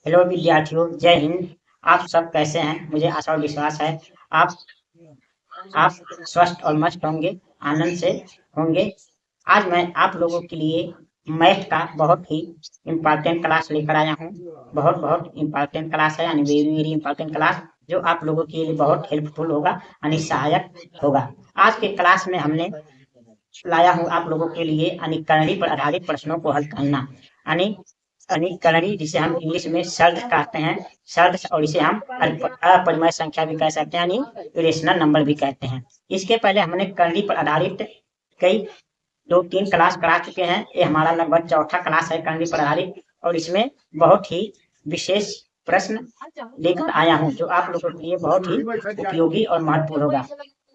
Hello विद्यार्थियों, जय हिंद। आप सब कैसे हैं? मुझे आशा और विश्वास है आप आप स्वस्थ और मस्त होंगे, आनंद से होंगे। आज मैं आप लोगों के लिए मैथ का बहुत ही इम्पोर्टेंट क्लास लेकर आया हूँ। बहुत बहुत इम्पोर्टेंट क्लास है, यानी वेरी वेरी इम्पोर्टेंट क्लास, जो आप लोगों के लिए बहुत हेल्पफुल होगा, यानी सहायक होगा। आज के क्लास में हमने लाया हूँ आप लोगों के लिए अनिकरणी पर आधारित प्रश्नों को हल करना। यानी अनिकरणी जिसे हम इंग्लिश में शर्त कहते हैं, शर्त, और इसे हम अपरिमेय संख्या भी कह सकते हैं, यानी इरेशनल नंबर भी कहते हैं। इसके पहले हमने करणी पर आधारित कई 2-3 क्लास करा चुके हैं। ये हमारा लगभग चौथा क्लास है करणी पर आधारित, और इसमें बहुत ही विशेष प्रश्न लेकर आया हूँ जो आप लोगों के लिए बहुत ही उपयोगी और महत्वपूर्ण होगा।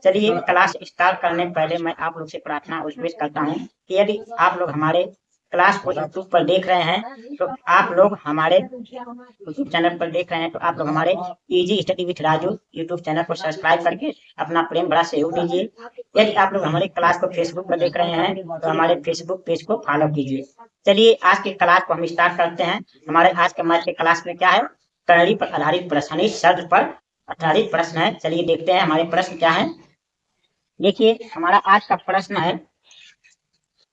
चलिए क्लास स्टार्ट करने पहले मैं आप लोग से प्रार्थना रिक्वेस्ट करता हूँ कि यदि आप लोग हमारे क्लास को यूट्यूब पर देख रहे हैं तो आप लोग हमारे यूट्यूब चैनल पर देख रहे हैं तो आप लोग हमारे easy study with Raju YouTube channel को सब्सक्राइब करके अपना प्रेम भरा सहयोग दीजिए। यदि आप लोग हमारे क्लास को फेसबुक पर देख रहे हैं तो हमारे फेसबुक पेज को फॉलो कीजिए। चलिए आज के क्लास को हम स्टार्ट करते हैं। हमारे आज के मैथ के क्लास में क्या है? करणी पर आधारित प्रश्न, यानी शर्त पर आधारित प्रश्न है। चलिए देखते हैं हमारे प्रश्न क्या है। देखिए हमारा आज का प्रश्न है,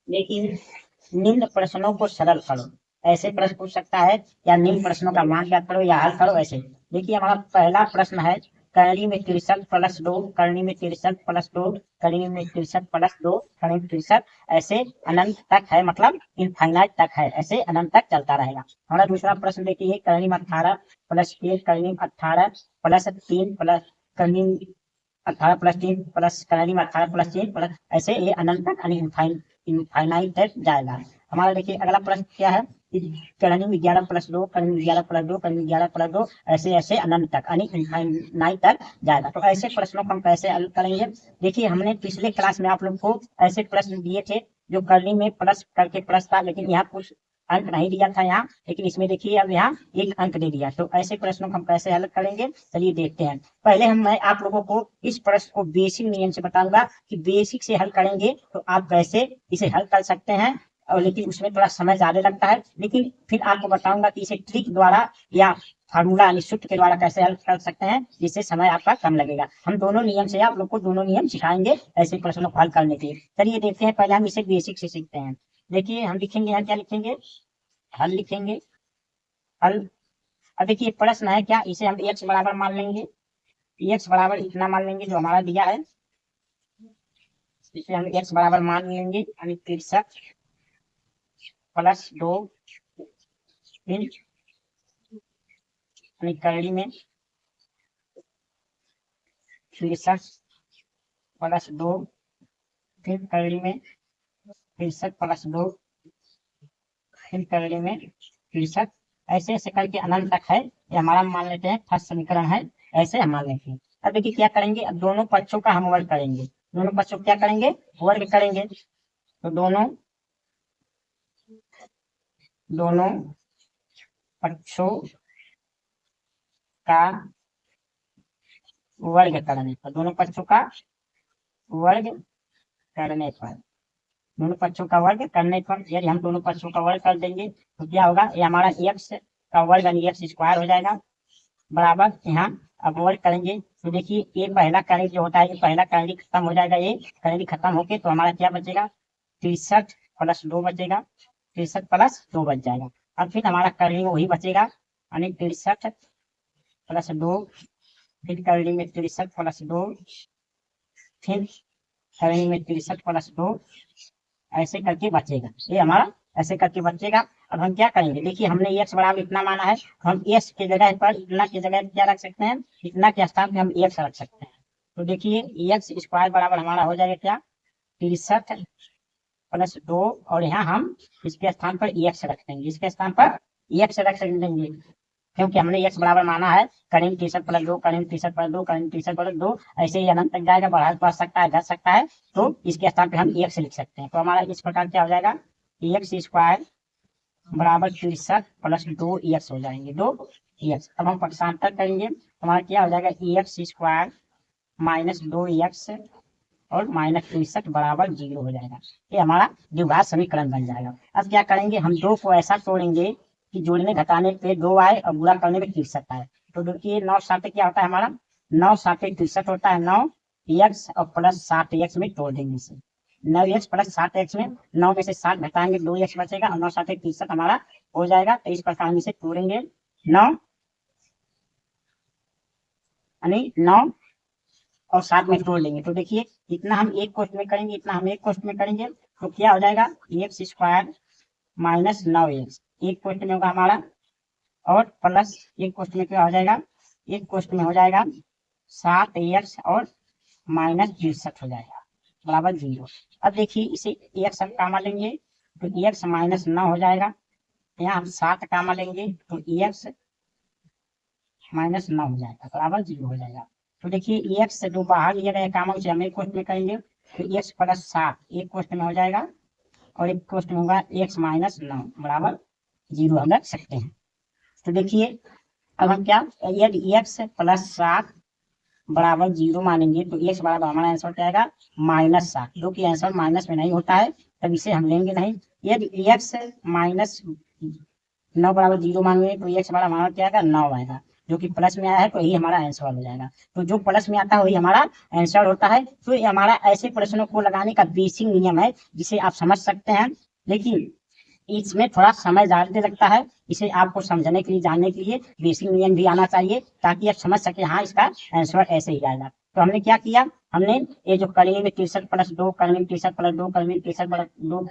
देखिए, निम्न प्रश्नों को सरल करो। ऐसे प्रश्न पूछ सकता है, या निम्न प्रश्नों का मान ज्ञात करो या हल करो, ऐसे। देखिए हमारा पहला प्रश्न है, करणी में 63 प्लस 2, करणी में 63 प्लस 2, करणी में 63 प्लस 2, करणी में 63, ऐसे अनंत तक है, मतलब इनफाइनाइट तक है, ऐसे अनंत तक चलता रहेगा। हमारा दूसरा प्रश्न देखिए, करणी में 18 प्लस 1, करणी में 18 प्लस 3 प्लस करणी 18 प्लस 3 प्लस करणी में 18 प्लस 3 प्लस, ऐसे ये अनंत तक इनफाइनाइट तक जाएगा। हमारा देखिए अगला प्रश्न क्या है, करणी में 11 प्लस 2, करणी में 11 प्लस 2, करणी में 11 प्लस 2, ऐसे ऐसे अनंत तक, यानी इनफाइनाइट तक जाएगा। तो ऐसे प्रश्नों को हम कैसे हल करेंगे? देखिए हमने पिछले क्लास में आप लोग को ऐसे प्रश्न दिए थे जो करणी में प्लस करके प्लस था, लेकिन यहाँ कुछ अंक नहीं दिया था यहाँ, लेकिन इसमें देखिए अब यहाँ एक अंक दे दिया। तो ऐसे प्रश्नों को हम कैसे हल करेंगे, चलिए देखते हैं। पहले मैं आप लोगों को इस प्रश्न को बेसिक नियम से बताऊंगा कि बेसिक से हल करेंगे तो आप कैसे इसे हल कर सकते हैं, और लेकिन उसमें थोड़ा समय ज्यादा लगता है, लेकिन फिर आपको बताऊंगा कि इसे ट्रिक द्वारा या फार्मूला यानी सूत्र के द्वारा कैसे हल कर सकते हैं, जिससे समय आपका कम लगेगा। हम दोनों नियम से आप लोग को दोनों नियम सिखाएंगे ऐसे प्रश्नों को हल करने के लिए। चलिए देखते हैं, पहले हम इसे बेसिक से सीखते हैं। देखिए हम लिखेंगे यहाँ, क्या लिखेंगे? हल लिखेंगे, हल। अब देखिए प्रश्न है क्या, इसे हम x बराबर मान लेंगे, x बराबर इतना मान लेंगे जो हमारा दिया है, इसे हम x बराबर मान लेंगे, यानी 63 प्लस 2, फिर करणी में 63 प्लस 2, फिर करणी में 63 प्लस 2, फिर करणी में 63, ऐसे ऐसे करके अनंत तक है। ये हमारा मान लेते हैं फर्स्ट समीकरण है, ऐसे हम मान लेते हैं। अब देखिए क्या करेंगे, अब दोनों पक्षों का हम वर्ग करेंगे, दोनों पक्षों क्या करेंगे, वर्ग करेंगे। तो दोनों पक्षों का वर्ग करने पर, दोनों पक्षों का वर्ग करने पर, दोनों पक्षों का वर्ग करने पर, यदि हम दोनों पक्षों का वर्ग कर देंगे तो क्या होगा, ये हमारा x का वर्ग यानी x स्क्वायर हो जाएगा, बराबर यहाँ अब वर्ग करेंगे। तो देखिए ये पहला करणी जो होता है, ये पहला करणी खत्म हो जाएगा, ये करणी खत्म होके तो हमारा क्या बचेगा, 63 प्लस 2 बचेगा, 63 प्लस 2 बच जाएगा। अब फिर हमारा करणी वही बचेगा, यानी 63 प्लस 2, फिर करणी में 63 प्लस 2, फिर करणी में 63 प्लस 2, ऐसे करके बचेगा, ये हमारा ऐसे करके बचेगा। अब हम क्या करेंगे, देखिए हमने x बराबर इतना माना है, हम x के जगह पर, इतना की जगह क्या रख सकते हैं, इतना के स्थान पे हम x रख सकते हैं। तो देखिए x स्क्वायर बराबर हमारा हो जाएगा क्या, 63 प्लस 2, और यहाँ हम इसके स्थान पर x रख देंगे, इसके स्थान पर x रख देंगे, क्योंकि हमने x बराबर माना है करणी 63 प्लस 2, करणी 63 प्लस 2, करणी 63 प्लस 2, ऐसे ही अनंत तक जाएगा, बढ़ सकता है, घट सकता है, तो इसके स्थान पे हम x लिख सकते हैं। तो हमारा इस प्रकार क्या हो जाएगा, x स्क्वायर बराबर 63 प्लस 2x हो जाएंगे, 2x। अब हम पक्षांतर करेंगे, हमारा क्या हो जाएगा, x स्क्वायर माइनस 2x और माइनस 63 बराबर 0 हो जाएगा। ये हमारा द्विघात समीकरण बन जाएगा। अब क्या करेंगे, हम 2 को ऐसा तोड़ेंगे कि जोड़ने घटाने पे 2 आए और गुणा करने पे 63 आए। तो देखिए 9 7 क्या होता है हमारा, 9 7 63 होता है। 9 एक्स और प्लस 7 एक्स में तोड़ देंगे इसे। 9 एक्स प्लस 7 एक्स में 9 में से 7 घटाएंगे 2 एक्स बचेगा और 9 7 63 हमारा हो जाएगा। तो इस प्रकार हम इसे तोड़ेंगे। 9 यानी 9 और 7 में तोड़ लेंगे। तो देखिए इतना हम एक कोष्ठ में करेंगे, इतना हम एक कोष्ठ में करेंगे तो क्या हो जाएगा, एक्स स्क्वायर माइनस 9 एक्स एक कोष्ठ में होगा हमारा, और प्लस एक कोष्ठ में क्या हो जाएगा, एक कोष्ठ में हो जाएगा 7 एक्स और माइनस 63 हो जाएगा बराबर 0। अब देखिए इसे एक्स हम कामा लेंगे तो एक्स माइनस 9 हो जाएगा। यहाँ हम 7 कामा लेंगे तो एक्स माइनस 9 हो जाएगा बराबर 0 हो जाएगा। तो देखिए एक्स से जो बाहर लिया गया कामा उसे हम एक कोष्ठ में करेंगे तो एक्स प्लस 7 एक कोष्ठ में हो जाएगा और एक कोष्ठ में होगा एक्स माइनस 9 बराबर 0 हम रख सकते हैं। तो देखिए अब हम क्या, यदि एक्स प्लस 7 बराबर 0 मानेंगे तो एक्स बराबर हमारा आंसर क्या आएगा -7, जो कि आंसर माइनस में नहीं होता है तब इसे हम लेंगे नहीं। यदि एक्स माइनस 9 बराबर 0 मानेंगे तो एक्स बराबर हमारा क्या आएगा 9 आएगा, जो कि प्लस में आया है तो यही हमारा आंसर हो जाएगा। तो जो प्लस में आता है वही हमारा आंसर होता है। तो ये हमारा ऐसे प्रश्नों को लगाने का बेसिक नियम है जिसे आप समझ सकते हैं, लेकिन इसमें थोड़ा समय ज्यादा लगता है। इसे आपको समझने के लिए, जानने के लिए बेसिक नियम भी आना चाहिए ताकि आप समझ सके हाँ इसका आंसर ऐसे ही आएगा। तो हमने क्या किया, हमने ये जो करेंगे में 63 प्लस 2 करेंगे में 63 प्लस 2 करेंगे में 63 प्लस 2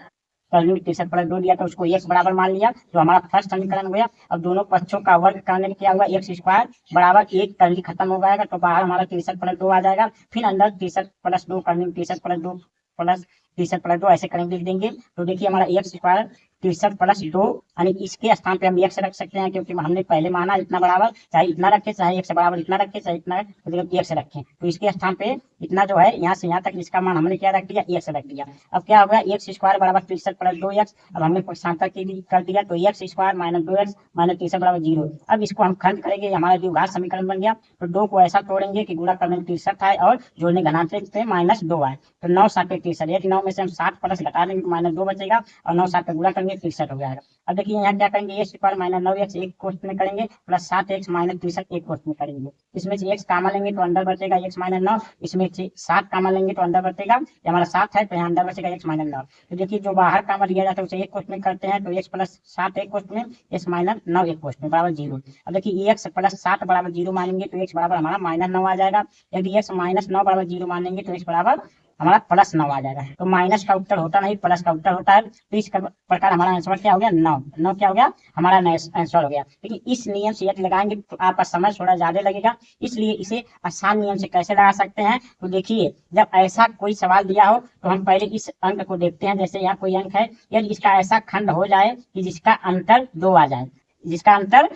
करेंगे में 63 प्लस 2 दिया तो उसको एक्स बराबर मान लिया, जो हमारा फर्स्ट समीकरण हो गया। अब दोनों पक्षों का वर्ग करने में क्या हुआ, एक्स स्क्वायर बराबर 1 करंट खत्म हो जाएगा तो बाहर हमारा 63 प्लस 2 आ जाएगा। फिर अंदर 63 प्लस 2 करने में 63 प्लस 2 प्लस 63 प्लस 2 ऐसे करेंगे लिख देंगे। तो देखिए हमारा एक्स स्क्वायर 63 प्लस 2 यानी इसके स्थान पे हम एक्स रख सकते हैं क्योंकि हमने पहले माना इतना बराबर, चाहे इतना रखे चाहे एक्स बराबर इतना रखे चाहे इतना तो एक्स रखें। तो इसके स्थान पे इतना जो है यहाँ से यहाँ तक इसका मान हमने क्या रख दिया, एक्स रख दिया। अब क्या होगा, एक्स स्क्वायर बराबर 63 प्लस 2 एक्स। अब हमने पक्षांतर के लिए कर दिया तो x square minus 2 x minus 63 बराबर 0। अब इसको हम खंड करेंगे, हमारा द्विघात समीकरण बन गया। तो 2 को ऐसा तोड़ेंगे कि गुणा करने में 63 आए और जोड़ने घनाते पे -2 आए। तो 9 7 63, एक 9 में से हम 7 प्लस घटा देंगे -2 बचेगा और 9 7 का गुणा करेंगे 63 हो जाएगा। अब देखिए यहाँ क्या करेंगे, एक्स स्क्वायर माइनस 9 एक्स एक कोष्ठ में करेंगे प्लस 7 एक्स माइनस 63 एक कोष्ठ में करेंगे। इसमें से एक्स कामा लेंगे तो अंदर बचेगा एक्स माइनस 9, इसमें से 7 कामा लेंगे तो अंदर बचेगा, ये हमारा 7 है तो यहाँ अंदर बचेगा एक्स माइनस 9। तो देखिए जो बाहर कामा लिया जाता है उसे एक कोष्ठ में करते हैं तो एक्स प्लस 7 एक कोष्ठ में, एक्स माइनस 9 एक कोष्ठ में बराबर 0। अब देखिए एक्स प्लस 7 बराबर 0 मानेंगे तो एक्स बराबर हमारा -9 आ जाएगा। यदि एक्स माइनस 9 बराबर 0 मानेंगे तो एक्स बराबर हमारा +9 आ जाएगा। तो माइनस का उत्तर होता नहीं, प्लस का उत्तर होता है। तो इस प्रकार हमारा आंसर क्या हो गया, 9। 9 क्या हो गया, हमारा आंसर हो गया। लेकिन इस नियम से यदि लगाएंगे तो आपका समय थोड़ा ज्यादा लगेगा, इसलिए इसे आसान नियम से कैसे लगा सकते हैं। तो देखिए जब ऐसा कोई सवाल दिया हो तो हम पहले इस अंक को देखते हैं। जैसे यहाँ कोई अंक है, यदि इसका ऐसा खंड हो जाए कि जिसका अंतर 2 आ जाए, जिसका अंतर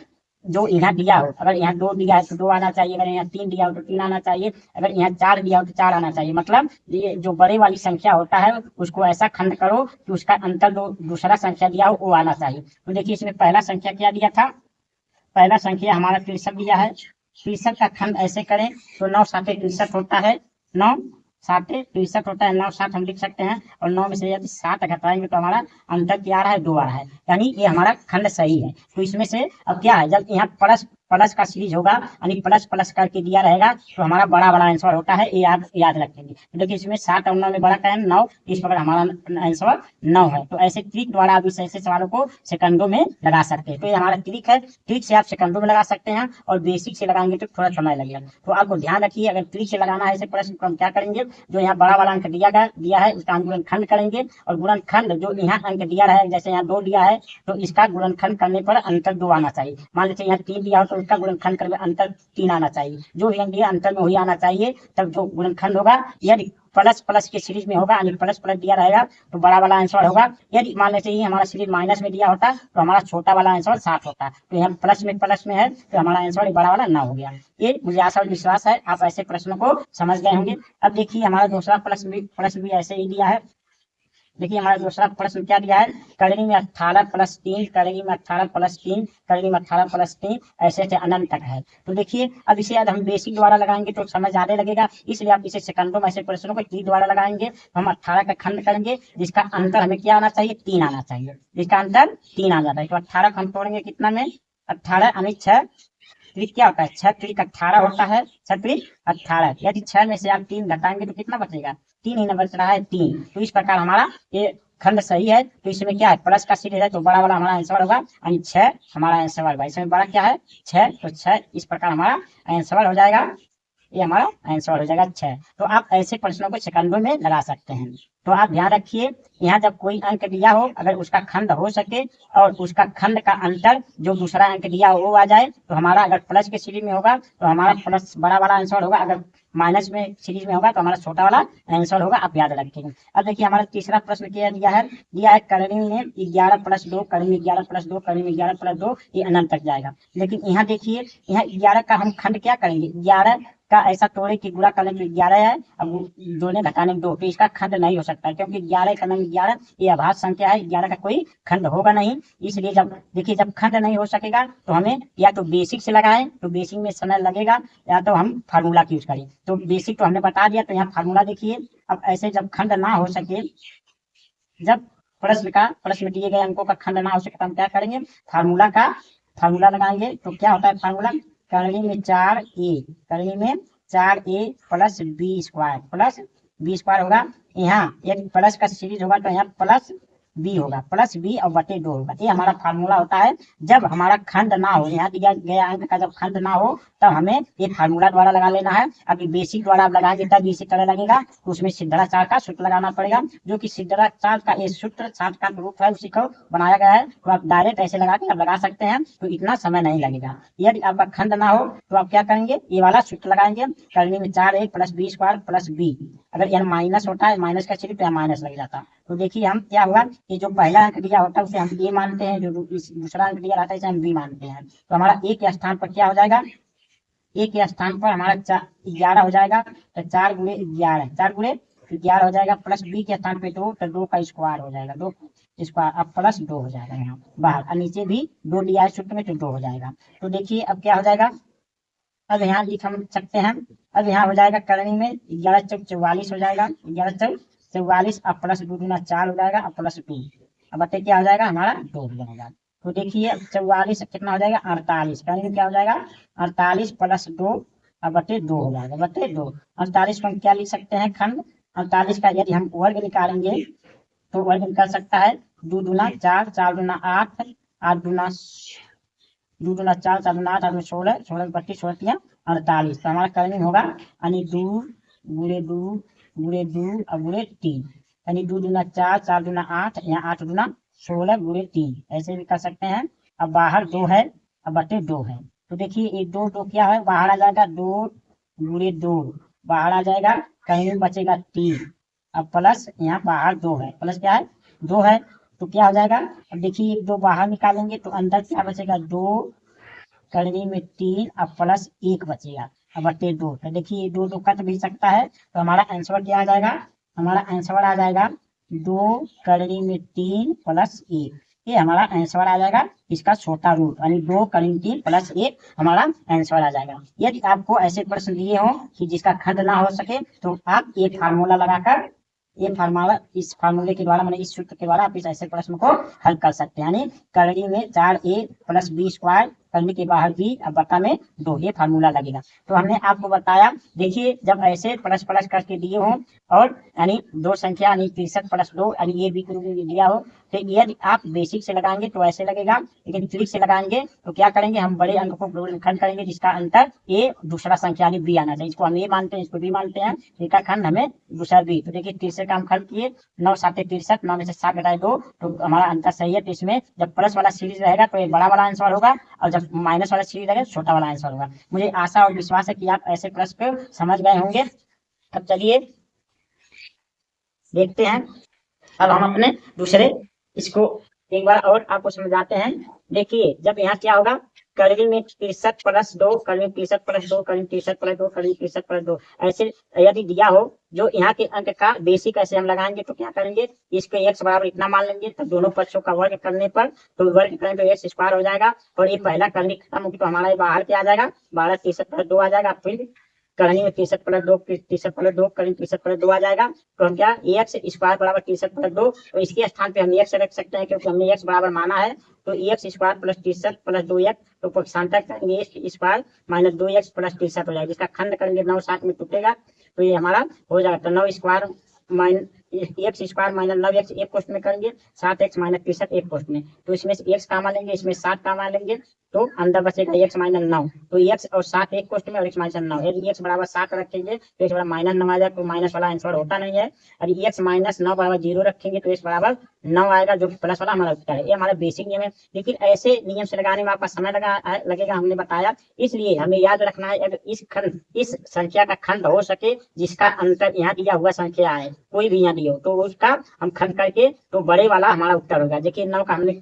जो यहाँ दिया हो, अगर यहाँ 2 दिया है तो 2 आना चाहिए, अगर यहाँ 3 दिया हो तो 3 आना चाहिए, अगर यहाँ 4 दिया हो तो 4 आना चाहिए। मतलब ये जो बड़े वाली संख्या होता है उसको ऐसा खंड करो कि उसका अंतर जो दूसरा संख्या दिया हो वो आना चाहिए। तो देखिए इसमें पहला संख्या क्या दिया था, पहला संख्या हमारा 63 दिया है। 63 का खंड ऐसे करें तो 9 7 63 होता है, 9 7 63 होता है, 9 7 हम लिख सकते हैं। और 9 में से यदि 7 घटाएंगे तो हमारा अंतर क्या आ रहा है, 2 आ रहा है, यानी ये हमारा खंड सही है। तो इसमें से अब क्या है, जब यहाँ प्लस प्लस का सीरीज होगा यानी प्लस प्लस करके दिया रहेगा तो हमारा बड़ा बड़ा आंसर होता है, ये याद रखेंगे। तो देखिए इसमें 7 और 9 में बड़ा क्या है, 9, इस प्रकार हमारा आंसर 9 है। तो ऐसे ट्रिक द्वारा आप इस ऐसे सवालों को सेकंडों में लगा सकते हैं। तो ये हमारा ट्रिक है, ट्रिक से आप सेकंडों में लगा सकते हैं और बेसिक से लगाएंगे तो थोड़ा समय लगेगा। तो आपको ध्यान रखिए, अगर ट्रिक से लगाना है ऐसे प्रश्न तो हम क्या करेंगे, जो यहाँ बड़ा वाला अंक दिया है उसका हम गुणनखंड करेंगे, और गुणनखंड जो यहाँ अंक दिया है, जैसे यहाँ 2 दिया है तो इसका गुणनखंड करने पर अंतर 2 आना चाहिए। मान लीजिए यहाँ 3 दिया हो तो इसका गुणनखंड करके अंतर 3 आना चाहिए, जो भी अंक दिया अंतर में वही आना चाहिए, तब जो गुणनखंड होगा। यदि प्लस प्लस के सीरीज में होगा यानी प्लस प्लस दिया रहेगा तो बड़ा वाला आंसर होगा। यदि मान लीजिए हमारा सीरीज माइनस में दिया होता तो हमारा छोटा वाला आंसर 7 होता। तो यहाँ प्लस में है तो हमारा आंसर बड़ा वाला 9 हो गया। ये मुझे आशा और विश्वास है आप ऐसे प्रश्नों को समझ गए होंगे। अब देखिए हमारा दूसरा प्लस भी ऐसे ही दिया है। देखिए हमारा दूसरा प्रश्न क्या दिया है, करेंगे में 18 प्लस 3, करेंगे में 18 प्लस 3, करेंगे में 18 प्लस 3, ऐसे ऐसे अनंत तक है। तो देखिए अब इसे यदि हम बेसिक द्वारा लगाएंगे तो समय ज्यादा लगेगा, इसलिए आप इसे सेकंडों में ऐसे प्रश्नों को टी द्वारा लगाएंगे। तो हम 18 का खंड करेंगे जिसका अंतर हमें क्या आना चाहिए, 3 आना चाहिए, जिसका अंतर 3 आ जाता है। तो 18 को हम तोड़ेंगे कितना में, 18 यानी 6 त्रिक क्या होता है, 6 त्रिक 18 होता है, 6 त्रिक 18। यदि 6 में से आप 3 घटाएंगे तो कितना बचेगा, 3 ही न बच रहा है, 3। तो इस प्रकार हमारा ये खंड सही है। तो इसमें क्या है, प्लस का सीरीज है तो बड़ा वाला हमारा आंसर होगा, यानी 6 हमारा आंसर होगा। इसमें बड़ा क्या है, 6, तो 6 इस प्रकार हमारा आंसर हो जाएगा, ये हमारा आंसर हो जाएगा 6। तो आप ऐसे प्रश्नों को सेकंडों में लगा सकते हैं। तो आप ध्यान रखिए, यहाँ जब कोई अंक दिया हो, अगर उसका खंड हो सके और उसका खंड का अंतर जो दूसरा अंक दिया हो वो आ जाए, तो हमारा अगर प्लस के सीरीज में होगा तो हमारा प्लस बड़ा वाला आंसर होगा, अगर माइनस में सीरीज में होगा तो हमारा छोटा वाला आंसर होगा, आप याद रखेंगे। अब देखिए हमारा तीसरा प्रश्न क्या दिया है करणी में 11 प्लस 2, करणी में 11 प्लस 2, करणी में 11 प्लस 2, ये अनंत तक जाएगा। लेकिन यहाँ देखिए, यहाँ 11 का हम खंड क्या करेंगे, 11 का ऐसा तोड़े कि गुणा करने में 11 है, अब दो ने घटाने में 2, तो इसका खंड नहीं हो सकता क्योंकि 11 का नाम 11 ये अभाज्य संख्या है, 11 का कोई खंड होगा नहीं। इसलिए जब देखिए जब खंड नहीं हो सकेगा तो हमें या तो बेसिक से लगाएं, तो बेसिक में समय लगेगा, या तो हम फार्मूला यूज करें। तो बेसिक तो हमने बता दिया, तो यहाँ फार्मूला देखिए। अब ऐसे जब खंड ना हो सके, जब प्रश्न दिए गए अंकों का खंड ना हो सके तो हम क्या करेंगे, फार्मूला लगाएंगे। तो क्या होता है फार्मूला, करनी में 4a, करनी में 4a प्लस बी स्क्वायर होगा। यहाँ एक प्लस का सीरीज होगा तो यहाँ प्लस बी होगा, प्लस बी और बटे 2 होगा। ये हमारा फार्मूला होता है जब हमारा खंड ना हो, यहाँ दिया गया अंक का जब खंड ना हो तब हमें ये फार्मूला द्वारा लगा लेना है। अभी बेसिक द्वारा आप लगाएंगे तब इसी तरह लगेगा, तो उसमें सिद्धराचार का सूत्र लगाना पड़ेगा, जो कि सिद्धराचार का ये सूत्र शॉर्टकट रूप है, उसी को बनाया गया है। तो आप डायरेक्ट ऐसे लगा के आप लगा सकते हैं, तो इतना समय नहीं लगेगा। यदि आपका खंड ना हो तो आप क्या करेंगे, ये वाला सूत्र लगाएंगे, करने में 4a plus B square plus B. अगर यहाँ माइनस होता है, माइनस का चिन्ह तो यहाँ माइनस लग जाता। तो देखिए हम क्या हुआ कि जो पहला अंक दिया होता है उसे हम ए मानते हैं, जो दूसरा अंक दिया रहता है इसे हम बी मानते हैं। तो हमारा ए के स्थान पर क्या हो जाएगा, ए के स्थान पर हमारा 11 हो जाएगा, तो 4 गुणे 11, 4 गुणे 11 हो जाएगा, प्लस बी के स्थान पे 2, तो 2 का स्क्वायर हो जाएगा, 2 स्क्वायर, अब प्लस 2 हो जाएगा यहाँ बाहर, और नीचे भी 2 दिया है सूत्र में तो 2 हो जाएगा। तो देखिए अब क्या हो जाएगा, अब यहाँ लिख हम सकते हैं, अब यहाँ हो जाएगा करनी में 11 चौक 44 हो जाएगा, 11 चौक 44, अब प्लस 2 गुना 4 हो जाएगा, अब प्लस 2, अब बटे क्या हो जाएगा हमारा 2 हो जाएगा। तो देखिए 44 कितना हो जाएगा 48, करनी में क्या हो जाएगा 48 प्लस 2, अब बटे 2 हो जाएगा, बटे 2। 48 को हम क्या लिख सकते हैं खंड, 48 का यदि हम वर्ग निकालेंगे तो वर्ग निकाल सकता है 2 दूना 4, 4 दूना 8, 8 दूना 2 दूना 4, 4 दूना 8, 8 16, 16 32, 16 48। तो हमारा करनी होगा यानी 2 गुणे 2 गुणे 2 और गुणे 3, यानी 2 दूना 4, 4 दूना 8, यहाँ 8 दूना 16 गुणे 3, ऐसे भी कर सकते हैं। अब बाहर 2 है, अब बटे 2 है, तो देखिए ये 2 2 क्या है बाहर आ जाएगा, 2 गुणे 2 बाहर आ जाएगा, कहीं में बचेगा 3, अब प्लस यहाँ बाहर 2 है, प्लस क्या है 2 है, तो क्या हो जाएगा, अब देखिए 2 बाहर निकालेंगे तो अंदर क्या बचेगा 2, करनी में 3, अब प्लस 1 बचेगा, अब बटे 2। तो देखिए 2 2 कट भी सकता है, तो हमारा आंसर क्या आ जाएगा, हमारा आंसर आ जाएगा 2 करनी में 3 प्लस 1, ये हमारा आंसर आ जाएगा इसका छोटा रूट, यानी 2 करनी 3 प्लस 1 हमारा आंसर आ जाएगा। यदि आपको ऐसे प्रश्न दिए हो कि जिसका खंड ना हो सके तो आप एक फार्मूला लगाकर इस फार्मूले के द्वारा मैंने इस सूत्र के द्वारा आप इस ऐसे प्रश्न को हल कर सकते हैं, यानी करनी में 4a प्लस बी स्क्वायर, करनी के बाहर बी, अब बटा में 2, ये फार्मूला लगेगा। तो हमने आपको बताया, देखिए जब ऐसे प्लस प्लस करके दिए हो और यानी 2 संख्या यानी 63 प्लस 2 यानी ये भी दिया हो, तो यदि आप बेसिक से लगाएंगे तो ऐसे लगेगा, लेकिन ट्रिक से लगाएंगे तो क्या करेंगे, हम बड़े अंक को खंड करेंगे जिसका अंतर ए दूसरा संख्या यानी बी आना चाहिए, इसको हम ए मानते हैं, इसको बी मानते हैं, इसका खंड हमें दूसरा बी। तो देखिए 63 का हम खंड किए, 9 7 63, 9 में से 7 घटाए 2, तो हमारा अंतर सही है। तो इसमें जब प्लस वाला सीरीज रहेगा तो ये बड़ा वाला आंसर होगा, और जब माइनस वाला सीरीज रहेगा छोटा वाला आंसर होगा। मुझे आशा और विश्वास है कि आप ऐसे प्रश्न को समझ गए होंगे। अब चलिए देखते हैं, अब हम अपने दूसरे इसको एक बार और आपको समझाते हैं। देखिए जब यहाँ क्या होगा, करीब में 63 प्लस 2, करीब 63 प्लस 2, करीब 63 प्लस 2, करीब 63 प्लस 2, ऐसे यदि दिया हो जो यहाँ के अंक का बेसिक ऐसे हम लगाएंगे तो क्या करेंगे, इसको x बराबर इतना मान लेंगे, तो दोनों पक्षों का वर्ग करने पर तो वर्ग करें तो x स्क्वायर हो जाएगा, और ये पहला करनी खत्म होगी तो हमारा ये बाहर क्या आ जाएगा, 12 63 प्लस 2 आ जाएगा, फिर करनी में 63 प्लस 2, 63 प्लस 2, करीब 63 प्लस 2 आ जाएगा, तो हम क्या एक्स स्क्वायर बराबर 63 प्लस 2, तो इसके स्थान पे हम एक्स रख सकते हैं क्योंकि हमने एक्स बराबर माना है, तो x square plus 63 plus 2 x, तो पक्षांतर करेंगे x square minus 2 x plus 63 हो जाएगा, जिसका खंड करेंगे 9 7 में टूटेगा, तो ये हमारा हो जाएगा, तो 9 square minus x square minus 9 x एक पोस्ट में करेंगे, 7 एक्स माइनस 63 एक पोस्ट में, तो इसमें से एक्स कामा लेंगे, इसमें 7 कामा लेंगे, तो अंदर बचेगा एक्स माइनस 9, तो एक्स और 7 एक पोस्ट में और एक्स माइनस 9, यदि एक्स बराबर 7 रखेंगे तो एक्स बराबर माइनस 9 आ जाएगा, तो माइनस वाला आंसर होता नहीं है, और एक्स माइनस 9 बराबर 0 रखेंगे तो एक्स बराबर 9 आएगा, जो कि प्लस वाला हमारा उत्तर है, ये हमारा बेसिक नियम है, लेकिन ऐसे नियम से लगाने में आपका समय लगेगा, हमने बताया, इसलिए हमें याद रखना है अगर इस संख्या का खंड हो सके जिसका अंतर यहाँ दिया हुआ संख्या है, कोई भी यहाँ दिया हो तो उसका हम खंड करके तो बड़े वाला हमारा उत्तर होगा, देखिए 9 का हमने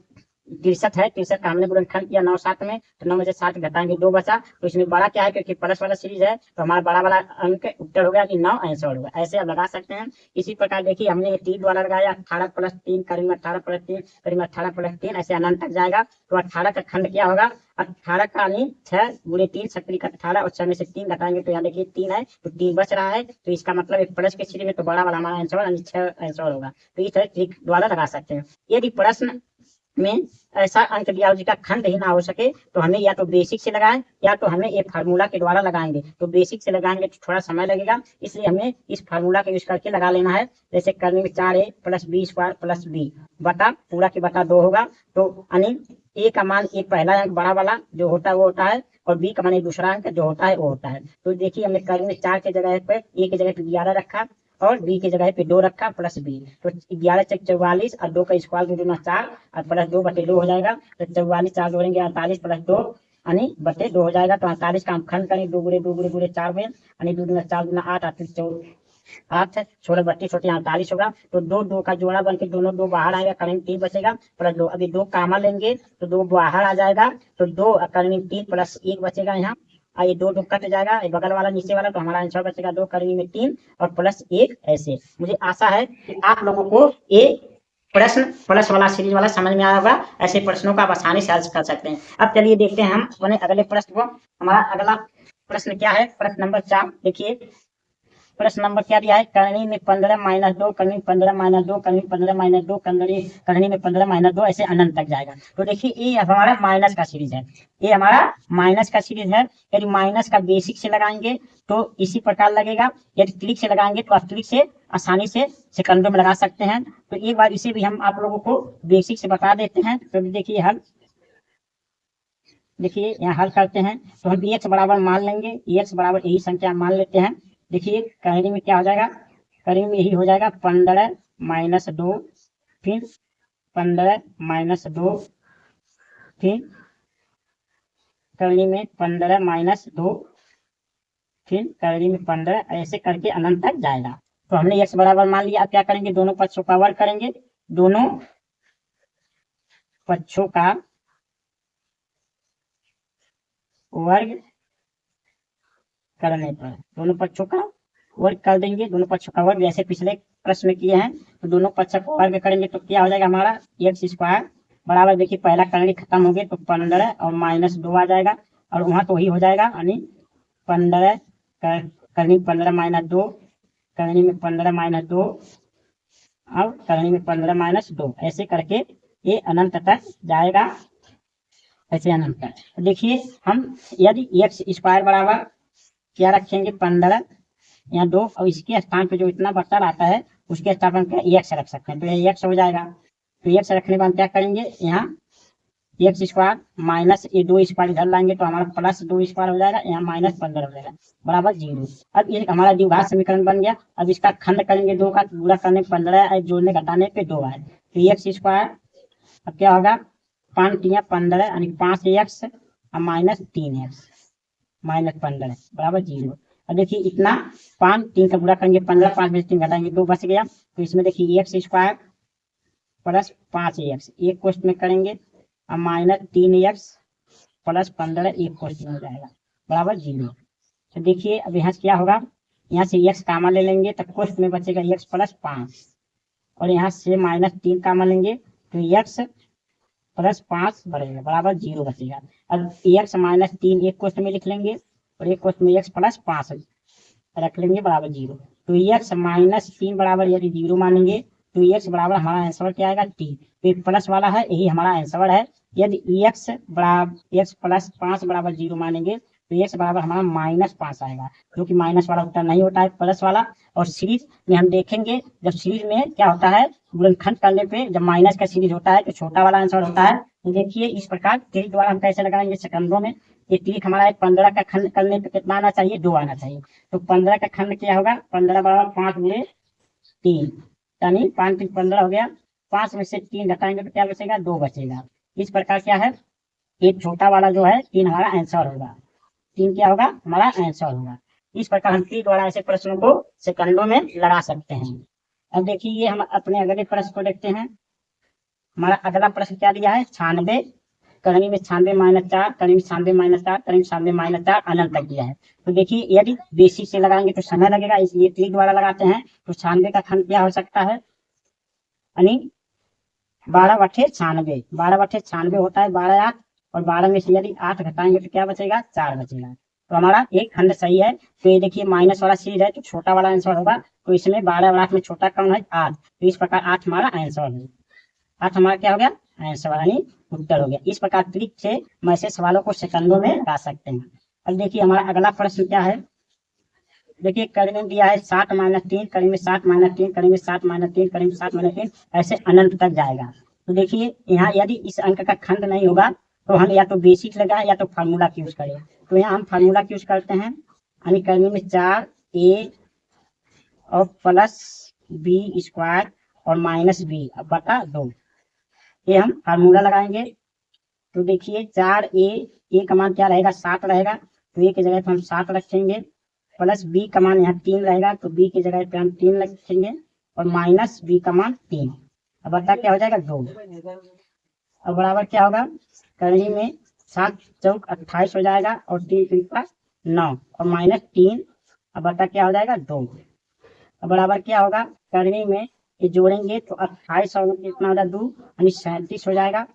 63 है, 63 का हमने गुणनखंड किया 9 7 में, तो 9 में से 7 घटाएंगे 2 बचा, तो इसमें बड़ा क्या है क्योंकि प्लस वाला सीरीज है, तो हमारा बड़ा वाला अंक उत्तर हो गया कि 9 आंसर होगा, ऐसे आप लगा सकते हैं। इसी प्रकार देखिए हमने ये 3 द्वारा लगाया, 18 प्लस 3 करीब 18 प्लस 3 करीब 18 प्लस 3 ऐसे अनंत तक जाएगा, तो 18 का खंड क्या होगा, 18 का यानी 6 गुणे 3 शक्ति का 18, और 6 में से 3 घटाएंगे तो यहाँ देखिए 3 है, तो 3 बच रहा है, तो इसका मतलब एक प्लस के सीरीज में तो बड़ा वाला हमारा आंसर यानी 6 आंसर होगा, तो इस तरह ट्रिक द्वारा लगा सकते हैं। यदि प्रश्न में ऐसा अंक दिया हो जिसका खंड ही ना हो सके तो हमें या तो बेसिक से लगाएं या तो हमें एक फार्मूला के द्वारा लगाएंगे, तो बेसिक से लगाएंगे तो थोड़ा समय लगेगा, इसलिए हमें इस फार्मूला का यूज करके लगा लेना है, जैसे करने में 4a plus B square plus B बटा पूरा के बटा 2 होगा, तो यानी ए का मान एक पहला अंक बड़ा वाला जो होता है वो होता है, और बी का मान एक दूसरा अंक जो होता है वो होता है, तो देखिए हमने करने में 4 के जगह पे ए की जगह पे 11 रखा और बी की जगह पे 2 रखा प्लस बी, तो 11 चक 44 और 2 का स्क्वायर दो दूना 4 और प्लस 2 बटे 2 हो जाएगा, तो 44 4 जोड़ेंगे 48 प्लस 2 यानी बटे 2 हो जाएगा, तो 48 का हम खंड करेंगे 2 गुणे 2 गुणे गुणे 4 में यानी 2 दूना 4 दूना 8 8 16 32 छोटे 48 होगा, तो 2 2 का जोड़ा बनकर दोनों 2 बाहर आएगा, करेंगे 3 बचेगा प्लस 2, अभी 2 कामा लेंगे तो 2 बाहर आ जाएगा, तो 2 करेंगे 3 प्लस 1 बचेगा यहाँ, ये 2 2 कट जाएगा, ये बगल वाला नीचे वाला, तो हमारा आंसर बचेगा 2 करीब में 3 और प्लस 1 ऐसे। मुझे आशा है कि आप लोगों को ये प्रश्न प्लस वाला सीरीज वाला समझ में आया होगा, ऐसे प्रश्नों का आप आसानी से हल कर सकते हैं। अब चलिए देखते हैं हम अपने अगले प्रश्न को। हमारा अगला प्रश्न क्या है, प्रश्न नंबर 4 देखिए, प्रश्न नंबर क्या दिया है, करनी में 15 माइनस 2 करनी 15 माइनस 2 करनी 15 माइनस 2 करनी में 15 माइनस 2 ऐसे अनंत तक जाएगा, तो देखिए ये हमारा माइनस का सीरीज है, ये हमारा माइनस का सीरीज है, यदि माइनस का बेसिक से लगाएंगे तो इसी प्रकार लगेगा, यदि ट्रिक से लगाएंगे तो आप ट्रिक से आसानी से सेकंडों में लगा सकते हैं, तो एक बार इसे भी हम आप लोगों को बेसिक से बता देते हैं, तो देखिए हल, देखिए यहाँ हल करते हैं, तो हम एक्स बराबर मान लेंगे, एक्स बराबर यही संख्या मान लेते हैं, देखिए कहने में क्या हो जाएगा, कहने में यही हो जाएगा 15 माइनस 2 फिर 15 माइनस 2 फिर करनी में 15 माइनस 2 फिर करनी में 15 ऐसे करके अनंत तक जाएगा, तो हमने x बराबर मान लिया। अब क्या करेंगे, दोनों पक्षों का वर्ग करेंगे, दोनों पक्षों का वर्ग करने पर दोनों पक्षों का वर्ग कर देंगे, दोनों पक्षों का वर्ग जैसे पिछले प्रश्न में किए हैं, तो दोनों पक्षों का वर्ग करेंगे तो क्या हो जाएगा हमारा एक्स स्क्वायर बराबर, देखिए पहला करनी खत्म हो गया तो 15 और माइनस 2 आ जाएगा, और वहां तो वही हो जाएगा यानी 15 करनी 15 माइनस 2 करनी में 15 माइनस 2 और करनी में 15 माइनस 2 ऐसे करके ये अनंत तक जाएगा, ऐसे अनंत तक। देखिए हम यदि एक्स स्क्वायर बराबर क्या रखेंगे 15 यहाँ 2 और इसके स्थान पे जो इतना बचा रहता है उसके स्थान पर एक्स रख सकते हैं, तो ये एक्स हो जाएगा, तो एक्स रखने के बाद क्या करेंगे यहाँ एक्स स्क्वायर माइनस ये 2 स्क्वायर इधर लाएंगे तो हमारा प्लस 2 स्क्वायर हो जाएगा, यहाँ माइनस 15 हो जाएगा बराबर 0। अब ये हमारा द्विघात समीकरण बन गया, अब इसका खंड करेंगे 2 का, पूरा करने 15 जोड़ने घटाने पे 2 आए, तो एक्स स्क्वायर अब क्या होगा 5 3 15 यानी 5 एक्स और माइनस 3 एक्स माइनस 15 बराबर 0। अब देखिए इतना 5 3 का पूरा करेंगे 15 5 में 3 घटाएंगे 2 बच गया, तो इसमें देखिए एक्स स्क्वायर प्लस 5 एक्स एक क्वेश्चन में करेंगे और माइनस 3 एक्स प्लस 15 एक क्वेश्चन हो जाएगा बराबर 0। तो देखिए अब यहाँ से क्या होगा, यहाँ से x कामा ले लेंगे तो क्वेश्चन में बचेगा x प्लस 5 और यहाँ से -3 कामा लेंगे तो x प्लस 5 बढ़ेगा बराबर 0 बचेगा। अब x -3 एक क्वेश्चन में लिख लेंगे और एक क्वेश्चन में x प्लस 5 रख लेंगे बराबर 0। तो x -3 बराबर यदि 0 मानेंगे तो x बराबर हमारा आंसर क्या आएगा t। तो ये प्लस वाला है, यही हमारा आंसर है। यदि x प्लस 5 बराबर 0 मानेंगे तो x बराबर हमारा -5 आएगा, जो कि माइनस वाला उत्तर नहीं होता है, प्लस वाला। और सीरीज में हम देखेंगे, जब सीरीज में क्या होता है, गुणनखंड करने पे जब माइनस का सीरीज होता है तो छोटा वाला आंसर होता है। तो देखिए इस प्रकार ट्रिक द्वारा हम कैसे लगाएंगे सेकंडों में। ये ट्रिक हमारा 15 का खंड करने पे कितना आना चाहिए, 2 आना चाहिए। तो 15 का खंड क्या होगा, 15 बराबर 5 गुणे 3 यानी 5 3 15 हो गया। 5 में से 3 घटाएंगे तो क्या बचेगा, 2 बचेगा। इस प्रकार क्या है, एक छोटा वाला जो है 3 हमारा आंसर होगा, 3 क्या होगा हमारा आंसर होगा। इस प्रकार हम ट्रिक द्वारा ऐसे प्रश्नों को सेकंडों में लगा सकते हैं। अब देखिए ये हम अपने अगले प्रश्न को देखते हैं। हमारा अगला प्रश्न क्या दिया है, 96 कड़ी में 96 - 4 कड़ी में 96 - 4 कड़ी में 96 - 4 अनंत तक दिया है। तो देखिए यदि बेसिक से लगाएंगे तो समय लगेगा, इसलिए ट्रिक द्वारा लगाते हैं। तो 96 का खंड क्या हो सकता है, यानी 12/96, 12/96 होता है, 12 8 और 12 में से यदि 8 घटाएंगे तो क्या बचेगा, 4 बचेगा। तो हमारा एक खंड सही है। तो ये देखिए माइनस वाला सीरीज है तो छोटा वाला आंसर होगा। तो इसमें 12 और 8 में छोटा कौन है, 8। तो इस प्रकार 8 हमारा आंसर है, 8 हमारा क्या हो गया आंसर यानी उत्तर हो गया। इस प्रकार ट्रिक से हम ऐसे सवालों को सेकंडों में ला सकते हैं। अब देखिए हमारा अगला प्रश्न क्या है, देखिए कड़ी में दिया है 7 - 3 कड़ी में 7 - 3 कड़ी में 7 - 3 कड़ी में 7 - 3 ऐसे अनंत तक जाएगा। तो देखिए यहाँ यदि इस अंक का खंड नहीं होगा तो हम या तो बेसिक लगाए या तो फार्मूला यूज करें। तो यहाँ हम फार्मूला यूज करते हैं, यानी कड़ी में 4a और प्लस b स्क्वायर और -b बटा 2, ये हम फार्मूला लगाएंगे। तो देखिए 4a का मान क्या रहेगा, 7 रहेगा। तो a की जगह पे हम 7 रखेंगे, प्लस b का मान यहाँ 3 रहेगा तो b की जगह पे हम 3 रखेंगे और माइनस b का मान 3। अब बता क्या हो जाएगा 2। अब बराबर क्या होगा, कड़ी में 7 चौक 28 हो जाएगा और 3 3 का 9 और -3। अब बता क्या हो जाएगा 2। अब बराबर क्या होगा, कड़ी में ये जोड़ेंगे तो 28 और कितना हो जाएगा 2 यानी 37 हो जाएगा,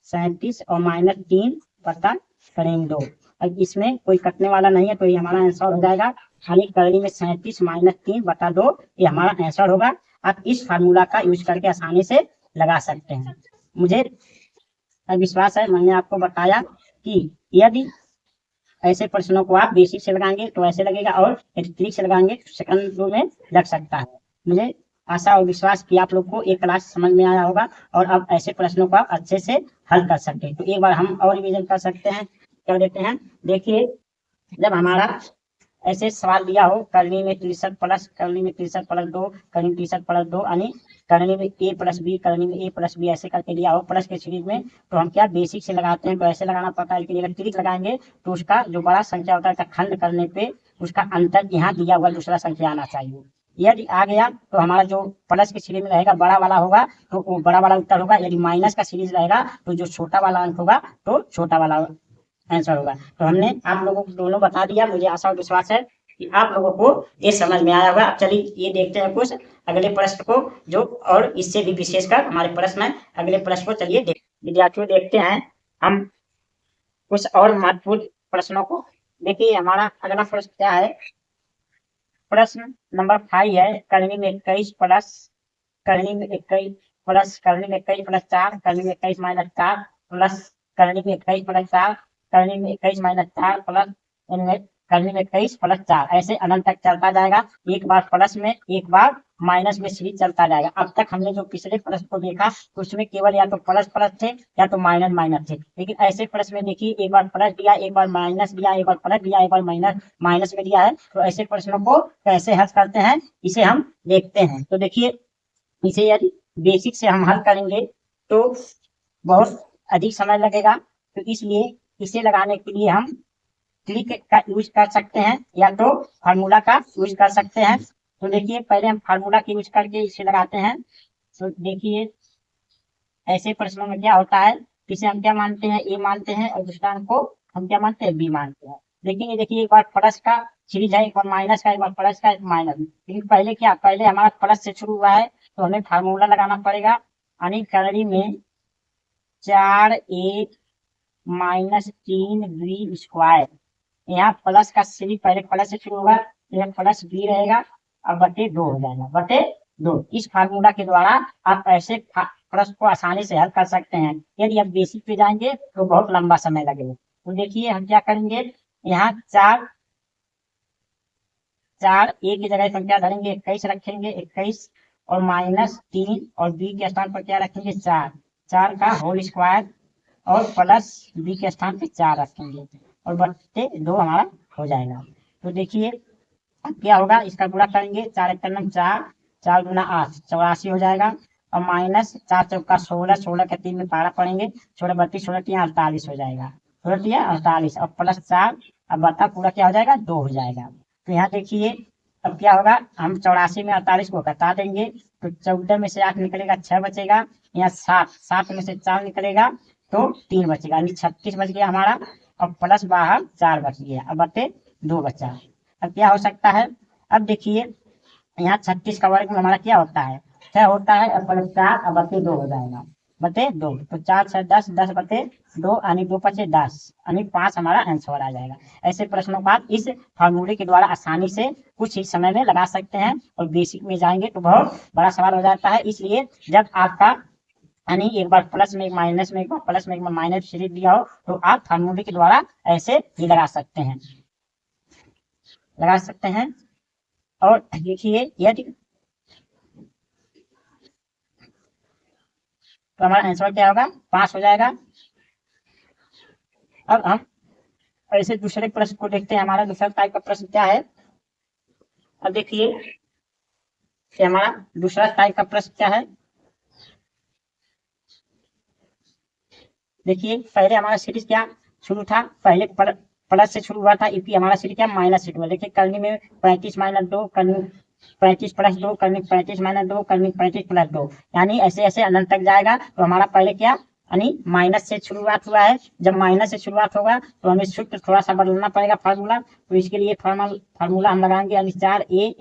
37 और -3 बटा करीब 2। अब इसमें कोई कटने वाला नहीं है तो ये हमारा आंसर हो जाएगा, यानी कड़ी में 37 - 3 बटा 2 ये हमारा आंसर होगा। आप इस फार्मूला का यूज करके आसानी से लगा सकते हैं। मुझे विश्वास है मैंने आपको बताया कि यदि ऐसे प्रश्नों को आप बेसिक से लगाएंगे तो ऐसे लगेगा और यदि ट्रिक से लगाएंगे तो सेकंड में लग सकता है। मुझे आशा और विश्वास कि आप लोग को एक क्लास समझ में आया होगा और अब ऐसे प्रश्नों को आप अच्छे से हल कर सकते हैं। तो एक बार हम और रिवीजन कर सकते हैं, कर देते हैं। देखिए जब हमारा ऐसे सवाल दिया हो करनी में 63 प्लस करनी में 63 प्लस 2 करनी में 63 प्लस 2 यानी करनी में a प्लस बी करनी में a प्लस बी ऐसे करके दिया हो प्लस के सीरीज में, तो हम क्या बेसिक से लगाते हैं तो ऐसे लगाना पड़ता है। लेकिन अगर ट्रिक लगाएंगे तो उसका जो बड़ा संख्या होता है खंड करने पे उसका अंतर यहाँ दिया हुआ दूसरा संख्या आना चाहिए। यदि आ गया तो हमारा जो प्लस के सीरीज में रहेगा बड़ा वाला होगा तो वो बड़ा वाला उत्तर होगा। यदि माइनस का सीरीज रहेगा तो जो छोटा वाला अंक होगा तो छोटा वाला आंसर होगा। तो हमने आप लोगों को दोनों बता दिया। मुझे आशा और विश्वास है कि आप लोगों को ये समझ में आया होगा। अब चलिए ये देखते हैं कुछ अगले प्रश्न को जो और इससे भी विशेषकर हमारे प्रश्न है। अगले प्रश्न को चलिए विद्यार्थियों देखते हैं हम कुछ और महत्वपूर्ण प्रश्नों को। देखिए हमारा अगला प्रश्न क्या है, प्रश्न नंबर 5 है, करनी में 21 प्लस करनी में 21 प्लस करनी में 21 प्लस 4 करनी में 21 माइनस 4 प्लस करनी में 21 प्लस 4 करनी में 21 माइनस 4 प्लस इनमें करनी में 21 प्लस 4 ऐसे अनंत तक चलता जाएगा। एक बार प्लस में एक बार माइनस में सीरीज चलता जाएगा। अब तक हमने जो पिछले प्रश्न को देखा तो उसमें केवल या तो प्लस प्लस थे या तो माइनस माइनस थे, लेकिन ऐसे प्रश्न में देखिए एक बार प्लस दिया एक बार माइनस दिया एक बार प्लस दिया एक बार माइनस माइनस में दिया है। तो ऐसे प्रश्नों को कैसे हल करते हैं इसे हम देखते हैं। तो देखिए इसे यदि बेसिक से हम हल करेंगे तो बहुत अधिक समय लगेगा, तो इसलिए इसे लगाने के लिए हम ट्रिक का यूज कर सकते हैं या तो फार्मूला का यूज कर सकते हैं। तो देखिए पहले हम फार्मूला का यूज करके इसे लगाते हैं। तो देखिए ऐसे प्रश्नों में क्या होता है, इसे हम क्या मानते हैं, ए मानते हैं, और दूसरा अंक को हम क्या मानते हैं, बी मानते हैं। लेकिन ये देखिए, एक बार प्लस का सीरीज है, एक बार माइनस का, एक बार प्लस का, एक माइनस। लेकिन पहले क्या, पहले हमारा प्लस से शुरू हुआ है तो हमें फार्मूला लगाना पड़ेगा, यानी कलरी में 4a माइनस 3b स्क्वायर। यहाँ प्लस का सीरीज पहले प्लस से शुरू होगा, यह प्लस बी रहेगा और बटे 2 हो जाएगा, बटे 2। इस फार्मूला के द्वारा आप ऐसे प्रश्न को आसानी से हल कर सकते हैं। यदि आप बेसिक पे जाएंगे तो बहुत लंबा समय लगेगा। तो देखिए हम क्या करेंगे, यहाँ 4 ए की जगह पर क्या धरेंगे, 21 रखेंगे, 21 और माइनस 3 और बी के स्थान पर क्या रखेंगे, 4 का होल स्क्वायर और प्लस बी के स्थान पे 4 रखेंगे और बटे 2 हमारा हो जाएगा। तो देखिए अब क्या होगा, इसका गुणा करेंगे, 4 एक नम 4, 4 गुना 8 84 हो जाएगा, और माइनस 4 चौका 16, 16 के 3 में 12 पड़ेंगे, 16 32, 16 48 हो जाएगा, 16 48 और प्लस 4, अब बता पूरा क्या हो जाएगा, 2 हो जाएगा। तो यहाँ देखिए अब क्या होगा, हम 84 में 48 को घटा देंगे तो 14 में से 8 निकलेगा, 6 बचेगा, यहाँ 7 में से 4 निकलेगा तो 3 बचेगा, यानी 36 बच गया हमारा, और प्लस बाहर 4 बच गया, अब बटे 2 बचा। अब क्या हो सकता है, अब देखिए यहाँ 36 का वर्ग में हमारा क्या होता है, 6 होता है, और प्लस 4 अब बटे 2 हो जाएगा, बटे 2। तो 4 6 10, 10 बटे 2 यानी 2 पचे 10, यानी 5 हमारा आंसर आ जाएगा। ऐसे प्रश्नों को आप इस फार्मूले के द्वारा आसानी से कुछ ही समय में लगा सकते हैं, और बेसिक में जाएंगे तो बहुत बड़ा सवाल हो जाता है। इसलिए जब आपका यानी एक बार प्लस में एक माइनस में, एक बार प्लस में एक बार माइनस सीरीज दिया हो तो आप फार्मूले के द्वारा ऐसे ही लगा सकते हैं, और देखिए यदि तो हमारा आंसर क्या होगा, 5 हो जाएगा। अब हम ऐसे दूसरे प्रश्न को देखते हैं, हमारा दूसरा टाइप का प्रश्न क्या है। अब देखिए हमारा दूसरा टाइप का प्रश्न क्या है, देखिए पहले हमारा सीरीज क्या शुरू था, पहले प्लस से शुरू हुआ था, इपी हमारा सीरीज क्या माइनस से हुआ। देखिए करने में 35 माइनस 2, करने 35 प्लस 2, करने 35 माइनस 2, करने 35 प्लस 2, यानी ऐसे ऐसे अनंत तक जाएगा। तो हमारा पहले क्या, यानी माइनस से शुरुआत हुआ है, जब माइनस से शुरुआत होगा तो हमें सूत्र थोड़ा सा बदलना पड़ेगा फार्मूला। तो इसके लिए फार्मूला हम लगाएंगे, यानी 4a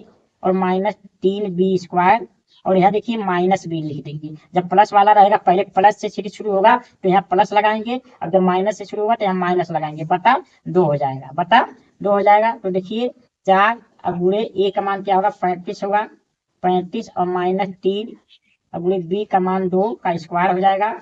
और माइनस 3b स्क्वायर, और यहाँ देखिए माइनस बी लिख देंगे। जब प्लस वाला रहेगा पहले प्लस से सीरीज शुरू होगा तो यहाँ प्लस लगाएंगे, अब जब माइनस से शुरू होगा तो यहाँ माइनस लगाएंगे, बटा 2 हो जाएगा, बटा 2 हो जाएगा। तो देखिए 4 अब गुणे ए का मान क्या होगा, 35 होगा, 35 और माइनस 3 अब गुणे बी का मान 2 का स्क्वायर हो जाएगा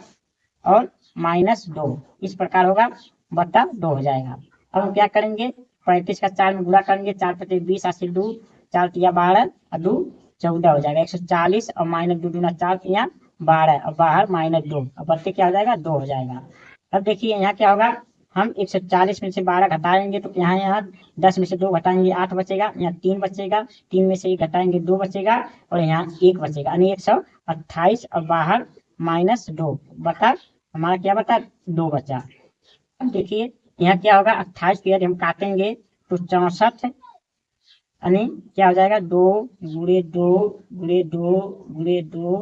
और माइनस 2 इस प्रकार होगा, बटा 2 हो जाएगा। अब हम क्या करेंगे, 35 का 4 में गुणा करेंगे, 4 पते 20, 80 2, 4 तिया 12 और 2 14 हो जाएगा, 140 और माइनस 2 दूना 4 तिया 12 और बाहर माइनस 2 और बच्चे क्या हो जाएगा, 2 हो जाएगा। अब देखिए यहाँ क्या होगा, हम 140 में से 12 घटाएंगे तो यहाँ 10 में से 2 घटाएंगे 8 बचेगा, यहाँ 3 बचेगा, 3 में से 1 घटाएंगे 2 बचेगा और यहाँ 1 बचेगा, यानी 128 और बाहर माइनस 2 बटा हमारा क्या बता 2 बचा। अब देखिए यहाँ क्या होगा, 28 को यदि हम काटेंगे तो 64, यानी क्या हो जाएगा, 2 गुणे 2 गुणे 2 गुणे 2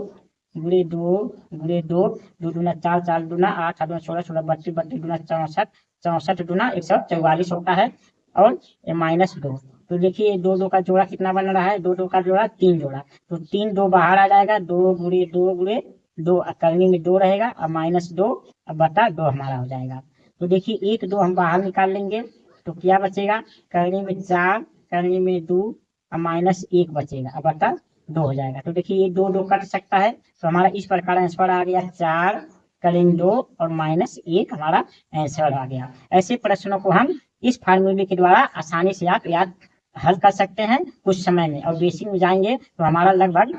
गुणे 2 गुणे 2, 2 दूना 4, 4 दूना 8, 8 दूना 16, 16 32, 32 दूना 64, 64 दूना 144 होता है और माइनस 2। तो देखिए 2 2 का जोड़ा कितना बन रहा है, 2 2 का जोड़ा 3 जोड़ा, तो 3 2 बाहर आ जाएगा, 2 गुणे 2 गुणे 2 करने में 2 रहेगा और माइनस 2 बटा 2 हमारा हो जाएगा। तो देखिए 1 2 हम बाहर निकाल लेंगे तो क्या बचेगा, करने में 4, करने में 2 और माइनस 1 बचेगा, अब बटा 2 हो जाएगा। तो देखिए ये 2 2 कट सकता है, तो हमारा इस प्रकार आंसर आ गया 4 करेंगे 2 और माइनस 1 हमारा आंसर आ गया। ऐसे प्रश्नों को हम इस फार्मूले के द्वारा आसानी से आप याद हल कर सकते हैं कुछ समय में, और बेसिक में जाएंगे तो हमारा लगभग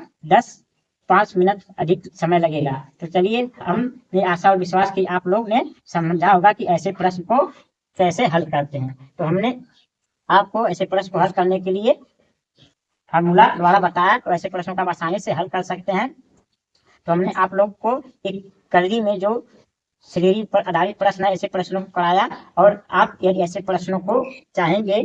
5 मिनट अधिक समय लगेगा। तो चलिए हम ये आशा और विश्वास कि आप लोग ने समझा होगा कि ऐसे प्रश्न को कैसे हल करते हैं। तो हमने आपको ऐसे प्रश्न को हल करने के लिए फार्मूला द्वारा बताया, तो ऐसे प्रश्नों का आप आसानी से हल कर सकते हैं। तो हमने आप लोग को एक कलगी में जो श्रेणी पर आधारित प्रश्न है ऐसे प्रश्नों को कराया, और आप यदि ऐसे प्रश्नों को चाहेंगे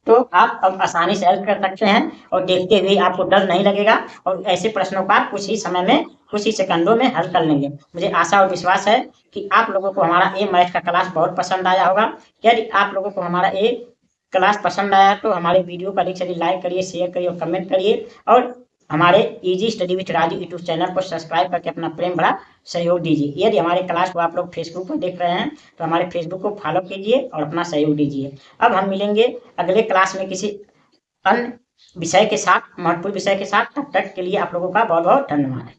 तो आप अब आसानी से हल कर सकते हैं और देखते हुए आपको डर नहीं लगेगा और ऐसे प्रश्नों का कुछ ही समय में, कुछ ही सेकंडों में हल कर लेंगे। मुझे आशा और विश्वास है कि आप लोगों को हमारा ये मैथ का क्लास बहुत पसंद आया होगा। यदि आप लोगों को हमारा ये क्लास पसंद आया तो हमारे वीडियो को अधिक से अधिक लाइक करिए, शेयर करिए और कमेंट करिए और हमारे easy study with Raju YouTube channel को सब्सक्राइब करके अपना प्रेम भरा सहयोग दीजिए। यदि हमारे क्लास को आप लोग फेसबुक पर देख रहे हैं तो हमारे फेसबुक को फॉलो कीजिए और अपना सहयोग दीजिए। अब हम मिलेंगे अगले क्लास में किसी अन्य विषय के साथ, महत्वपूर्ण विषय के साथ। तब तक के लिए आप लोगों का बहुत बहुत धन्यवाद।